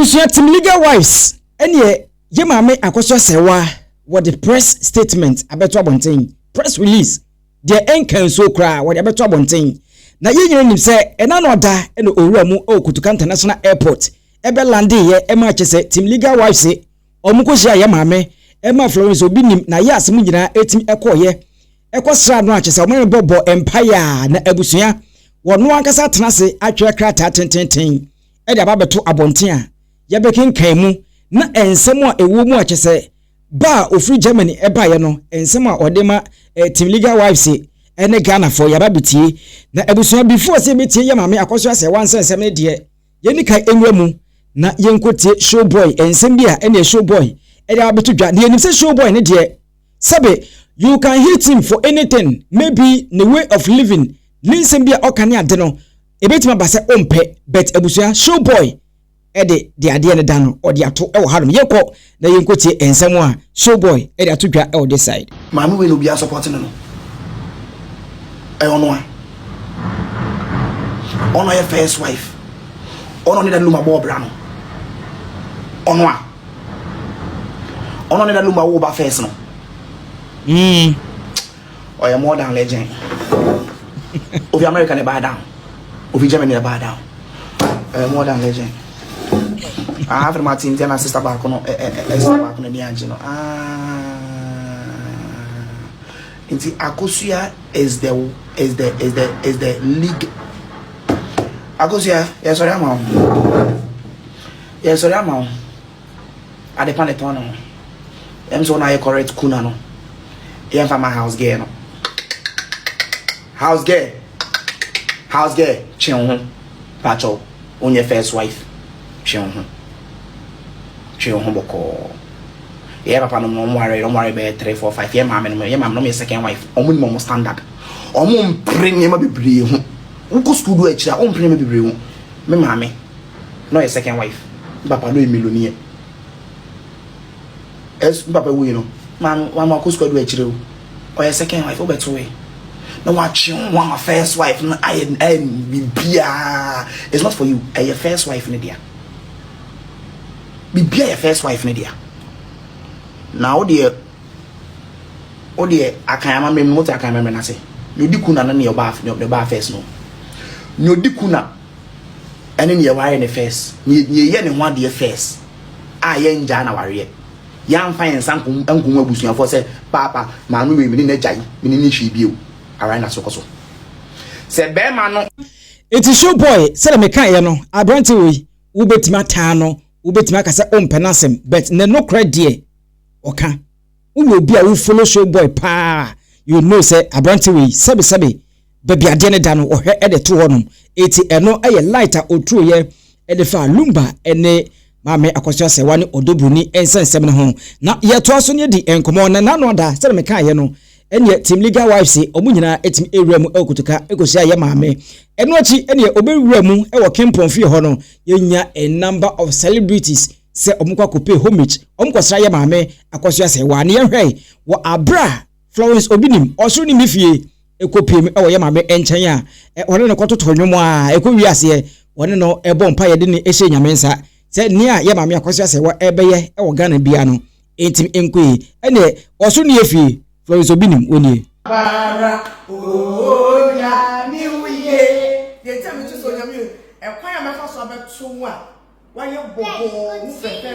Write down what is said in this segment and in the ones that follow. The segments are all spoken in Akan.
Team Legal Wives any ye maame Akosua Serwaa what the press statement abeto abonten press release the enkan so kra what abeto abonten na ye nyina nim se ena no da eno owura mu okutuka international airport ebe lande ye ema chese Team Legal Wives omukohia ye maame ema Florence obi nim na ye asemu nyina etim ekoye ekosra no achese omene bobo empire na abusua wono ankasa tenase atwe krata tententen e de ababeto abonten a yabekin kaimu na ensemu a ewu mu achese ba ofri Germany eba ye no ensemu a odema Team Legal Wives ene Ghana for yababetie na abusua before se betie ye maame Akosua Serwaa nsensem ne de ye ni kai enwemu na ye nkotie show boy ensem bia ene show boy ede abeto dwa na ye nim se show boy ne de sabe you can hit him for anything maybe the way of living linsem bia okane ade no ebetima ba se ompe but abusua show boy ede de ade ne dan no ode ato e wo hanom yekọ na yenkotie ensem a show boy ede ato dwa e o this side maame we no bia support no ono your first wife ono ne da luma bo bra no ono ne da luma wo ba first no or you're more than legend. Of American they buy down. Of Germany they buy down. More than legend. I have my team and sister back on the engine. Into Akosua is the league. Akosua, yes, sorry, I'm on. Yes, sorry, I'm on. I depend on it. I'm so now correct kuna no. Yeah, for my house girl no. House girl. Chion Pacho on your first wife. Chion boko. Yeah, papa don't worry about 3, 4, 5. Yeah, mama no me second wife. Omo standard. Omo premium be brave. Uko school do echa, omo premium be brave. Me mama no your second wife. Papa no a millionaire. Es papa we no. Man, one more school do echa or your second wife obeto we. No watching one first wife no I it's not for you. Your first wife in there. Be your first wife in there. Now dear I can't remember what I can remember. I say no dikuna na your bath the bar first no dikuna and then you wire in the first ye ne one dear first ye njana warrior yan fine sankum ankum abusuan for say papa manu we me ne jai me ne hwi bio ara na sokoso say be ma no it is show boy say me kan ye no abrante we wo betima taa no wo betima ka say ompenasem but ne no credit oka wo obi a wo follow show boy pa you know say abrante we sebe baby ade ne da no ohwe e de to honum eti eno aye lighter otru ye e de fa LUMBA ene maame Akosua Serwaa ne Odo Bronii ensensem ne ho na ye to aso ne di enkomo na no da se me kan ye no ene Team Legal Wives omunyina etim ewura mu ekotuka ekosia ye maame eno achi ene obewura mu e wo kempon fie ho no yenya a number of celebrities se omukwa kope homage omukosra ye maame Akosua Serwaa ne ye hwei wo abra Florence obinim oso ni mifie ekopiem e wo ye maame enchen a wone ne kototo nwom a ekowi ase wone no ebo mpa ye de ne ehye nyamensa se nia ye maame Akosua Serwaa ebeye e wo Ghana bia no entim enkoi ene oso ne efie Florence obinim woni bara oya mi wiye ye tell me to so nyame e kwan ya mefa so abeto a waye bobo mu fefe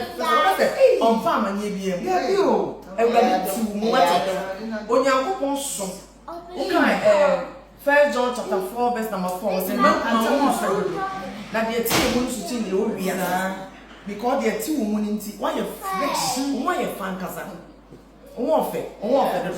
on farm anye bia mu ya bi o e gba tu mu wate onyankopon so okay 1 John chapter 4 verse number 4 say no na de ti mu nsu ti ni o wia because de ti wo mu ni nti waye fresh waye fan kasa on fait de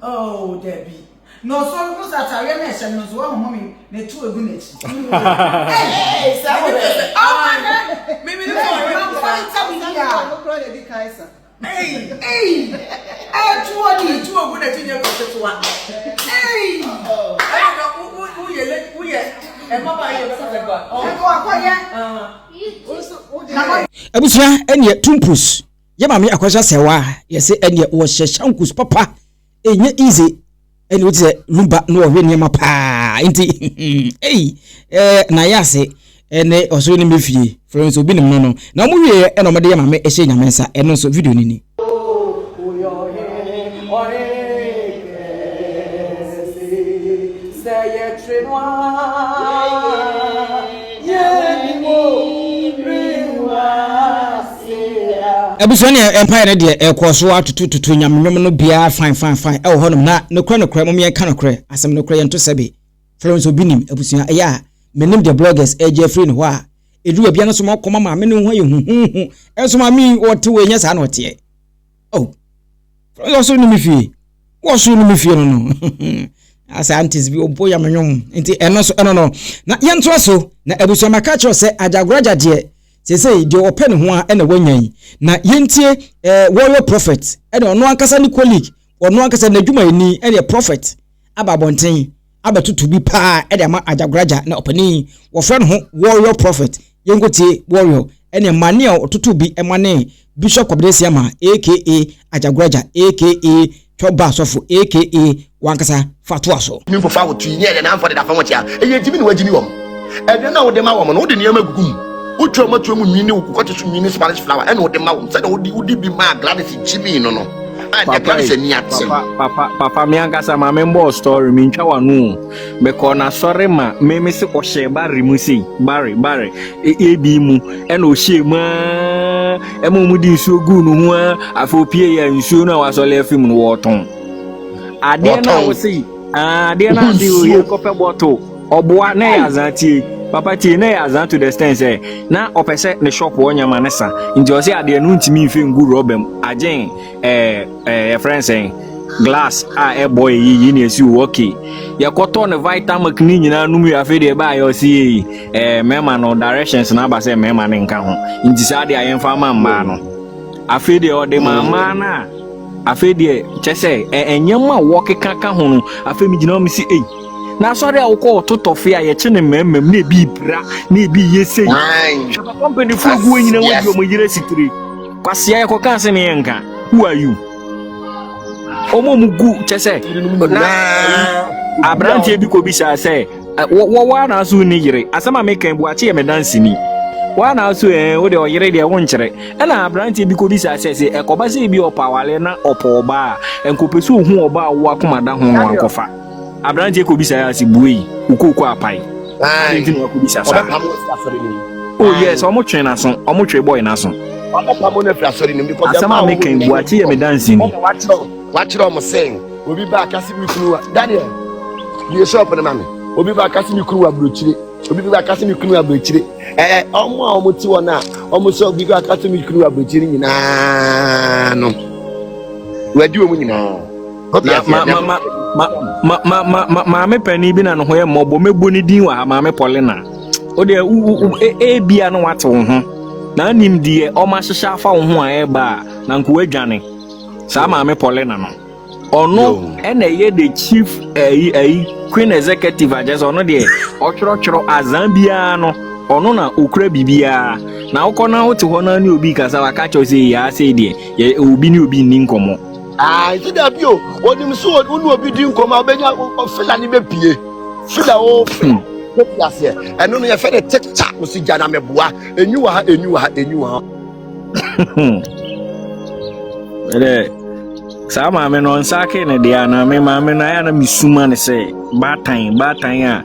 oh Debbie no so who's that I mention no so mommy ne two egu na chi hey maybe the two egu na chi ne ko to wa hey Abusua ene tumpus ye maame Akosua Serwaa ye se ene wo hyehyankus papa enye easy ene wote lumba no ohwe niema pa nti na yase ene oso ni mefie friends obi nim no na mo wie ene omede ya mame ehye nyamensa eno so video ni Ebusoni empire na de ekoso atututu nyamnwom no bia fine e ho nom na nokra mom ye ka nokra asem nokra ye nto sebe friends obi nim ebusua ya menim the bloggers eje free no ho a edu bia no so makoma ma me no ho ye hu enso ma mi wote we nya sa na wote friends so ni mi fie wo so ni mi fie no asa antis bi obo ya menwom nti eno so eno no na ye nto so na ebusua maka cho se ajagoraja de sese de open ho a na wanyan na yentie warrior prophet ene ono ankasa ni colleague ono ankasa na dwuma ni ene prophet ababonten abatutu bi pa ene ma ajagoraja na opani wo friend ho warrior prophet yengotie warrior ene mane otutu bi emane bishop Kwabdesi ama aka ajagoraja aka Choba Sofo aka wankasa fatwa so mi for fa wo tu nye na amfa de da fa mo tia jimi ni wajimi wom ede na wo de ma wo no wo de niam agugum utro matu mu nwini ukukwachesu nwini Spanish flower ene wo de ma wo se na wo di bi ma Gladys jimi no no ande Gladys ni atem papa mi angasa ma membo story mi ntwa wanu me ko na sorry ma me se ko she bari mu sei bari ebi mu ene o she ma mu di nsuo gu no ho afopie ya nsuo na wasole afim no woton ade na wo sei ade na di o ye ko pe boto oboa na ya zanti papa ti na ya zan to the extent say na opese ne shop wonyama nesa nti o say ade no ntimi mfe ngu robem agen friends glass a boy yi ni esi okay ya koto ne vitamin ni nyina numu ya fe de ba yo si mema no directions na ba say mema ne nka ho nti sa de ayen ma mma no afi de o de mama na afi de chese enyema wo keka ho no afi mi gina o mi si na sorry a wo totofe a ye che ne mmemmem na ebi bra na ebi yesei company fogu nyina wodi o mo yire sitiri kwase ya ko kan se ne nka who are you omo mugu chese na abrantie bi ko bi sa se wo na so ni yire asama me kan bu ache me dance ni wa na so wo de o yire de wo nkyere e na abrantie bi ko bi sa se ekoba se bi opawale na opoba enkopesu hu oba wo akomada ho ankofa abrantie ko bi sa ya si buyi ukoko apai nti no ko bi sa sa oh yes omo twen na so omo twe boy na so pamo na fra sorry nim because asama me kan bu ache me dance ni watchiro mo sing obi ba akasi mi kunu Daniel you shop na mame obi ba akasi mi kunu abrochire obi ba akasi mi kunu abrochire omo ti wona omo so obi ba akasi mi kunu abrochire nyina no wadi o mu nyina maame pani bi na no ho ye mobo mebo ni din wa maame Paulina o de bia no wate wo ho na nim die o ma hyehyɛ afa wo ho a eba na nko adwane sa maame Paulina no ono ena ye the chief queen executive ajes ono de ochoro azambia no ono na okura bibia na ukona wote ho na ni obi kasa waka cho say ya say de obi ni obi ni nkomo ti da bio onim so unu obi di nkomo obenya ofila ni bepie fila o yase eno no ye fe de tiktak o si jana meboa enyu ha ere sa maame no nsake ne dia na me maame na ya na misuma ne se batan a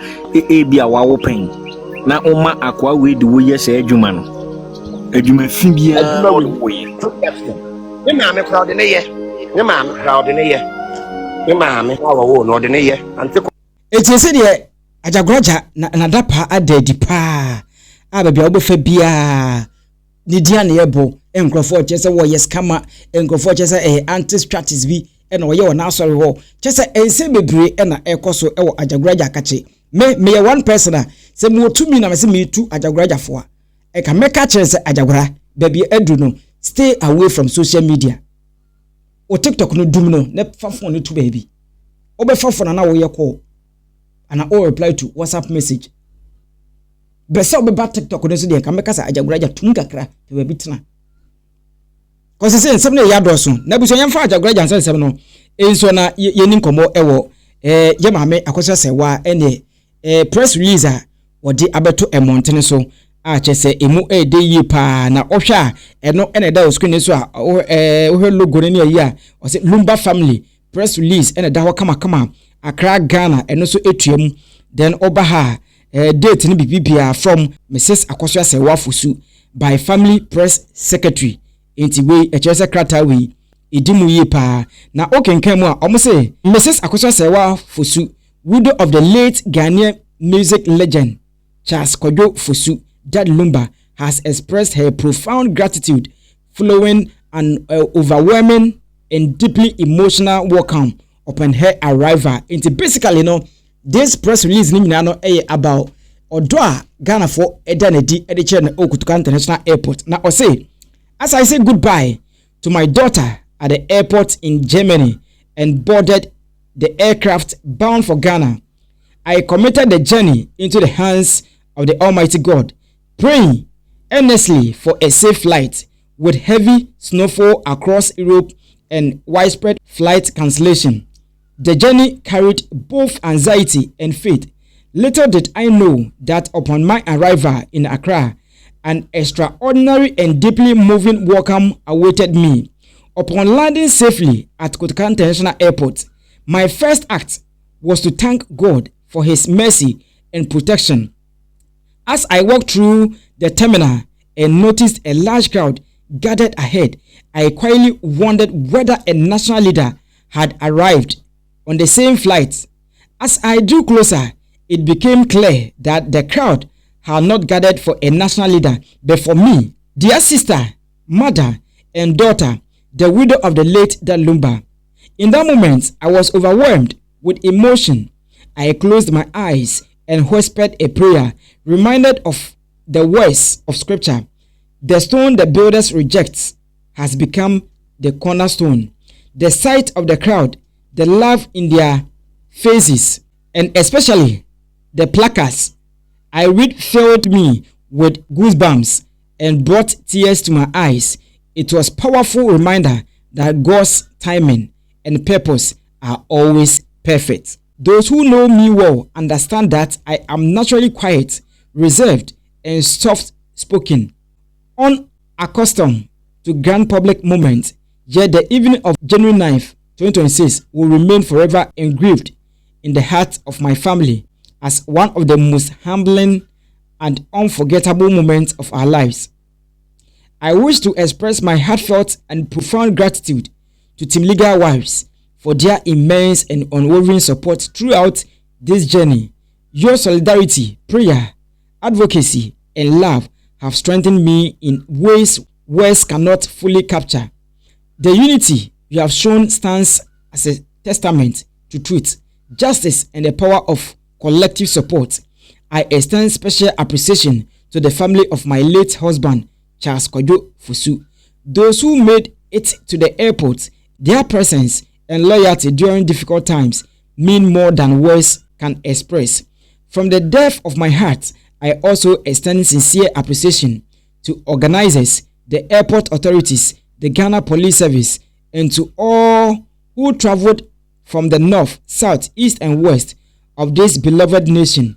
bia wawo pen na uma akwa we de wo yese adwuma no adwuma fi bia wo ye ne maame crowd ne ye ne maame wawo no de ne ye ante etese de ajagoraja na dapa adedi pa ababia obefa bia ni dia ne yebo enkrofo chese wo yes kama enkrofo chese anti strategies bi ena wo ye wo na asori ho chese ense bebre ena ekoso wo ajagoraja kache me ye one person se mo tumi na me se me tu ajagoraja fo a ka meka chese ajagora baby edu no stay away from social media o TikTok no dum no ne fafo no tu baby obefafo na wo ye call and I all reply to WhatsApp message. Besa obeba TikTok no so de ka meka sa ajagoraja tum kakra pe ba bitna. Cause say nsem na ya doso. Na buso yemfa ajagoraja nsem no. Enso na yeni nkomo ewo ye maame Akosua Serwaa ene press release a wodi abeto emontene so a chese emu de yi pa na ohwa eno ene da screen so a ohwe logo ne ayi a o se LUMBA family press release ene da ho kama Accra Ghana eno so etuam then obaha date ni bibia from Mrs. Akosua Serwaa Fosu by family press secretary enti we echese krata we idimu yi pa na okenkan mu a omo se Mrs. Akosua Serwaa Fosu, widow of the late Ghanaian music legend Charles Kojo Fosu, that LUMBA has expressed her profound gratitude following an overwhelming and deeply emotional welcome upon her arrival. Into basically, this press release ni about Odo Ghana for Edanedi Edichen Okutuka International Airport. Now I say, as I say goodbye to my daughter at the airport in Germany and boarded the aircraft bound for Ghana, I committed the journey into the hands of the Almighty God, praying earnestly for a safe flight. With heavy snowfall across Europe and widespread flight cancellation, the journey carried both anxiety and faith. Little did I know that upon my arrival in Accra, an extraordinary and deeply moving welcome awaited me. Upon landing safely at Kotoka International Airport, my first act was to thank God for His mercy and protection. As I walked through the terminal and noticed a large crowd gathered ahead, I quietly wondered whether a national leader had arrived on the same flight. As I drew closer, it became clear that the crowd had not gathered for a national leader, but for me, dear sister, mother, and daughter, the widow of the late LUMBA. In that moment, I was overwhelmed with emotion. I closed my eyes and whispered a prayer, reminded of the words of scripture. The stone the builders reject has become the cornerstone. The sight of the crowd, the love in their faces, and especially the placards I read filled me with goosebumps and brought tears to my eyes. It was a powerful reminder that God's timing and purpose are always perfect. Those who know me well understand that I am naturally quiet, reserved, and soft-spoken, unaccustomed to grand public moments. Yet the evening of January 9th, 2026 will remain forever engraved in the heart of my family as one of the most humbling and unforgettable moments of our lives. I wish to express my heartfelt and profound gratitude to Team Legal Wives for their immense and unwavering support throughout this journey. Your solidarity, prayer, advocacy, and love have strengthened me in ways words cannot fully capture. The unity you have shown stands as a testament to truth, justice, and the power of collective support. I extend special appreciation to the family of my late husband, Charles Kojo Fosu. Those who made it to the airport, their presence and loyalty during difficult times mean more than words can express. From the depth of my heart, I also extend sincere appreciation to organizers, the airport authorities, the Ghana Police Service, and to all who traveled from the north, south, east, and west of this beloved nation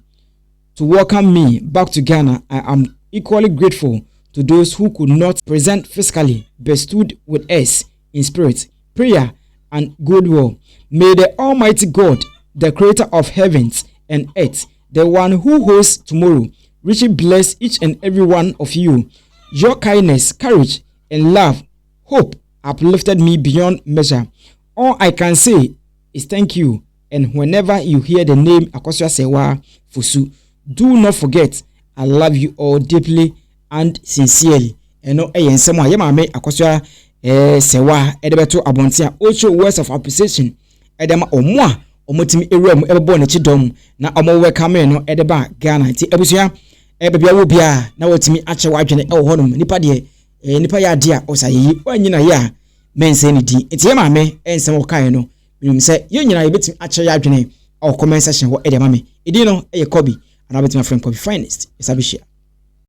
to welcome me back to Ghana. I am equally grateful to those who could not present physically but stood with us in spirit, prayer, and goodwill. May the Almighty God, the creator of heavens and earth, the one who holds tomorrow, richly bless each and every one of you. Your kindness, courage, and love, hope uplifted me beyond measure. All I can say is thank you. And whenever you hear the name Akosua Serwaa Fosu, do not forget, I love you all deeply and sincerely. Eno ensemo ayema Akosua Serwaa edebeto abontia ocho words of appreciation edema omwa omotimi ewem ebebo ne chidom na omo welcome no edeba Ghana ti ebusua ebebia wo bia na watimi ache wadwene ewo honum nipa de nipa ya de a osayi wanyina ya mense ni di enti yema me ensemo kai no minum se yenyina yebetimi ache ya adwene o comment section ho edema me edi no eye Kobi and abetimi friend Kobi finest esabishia.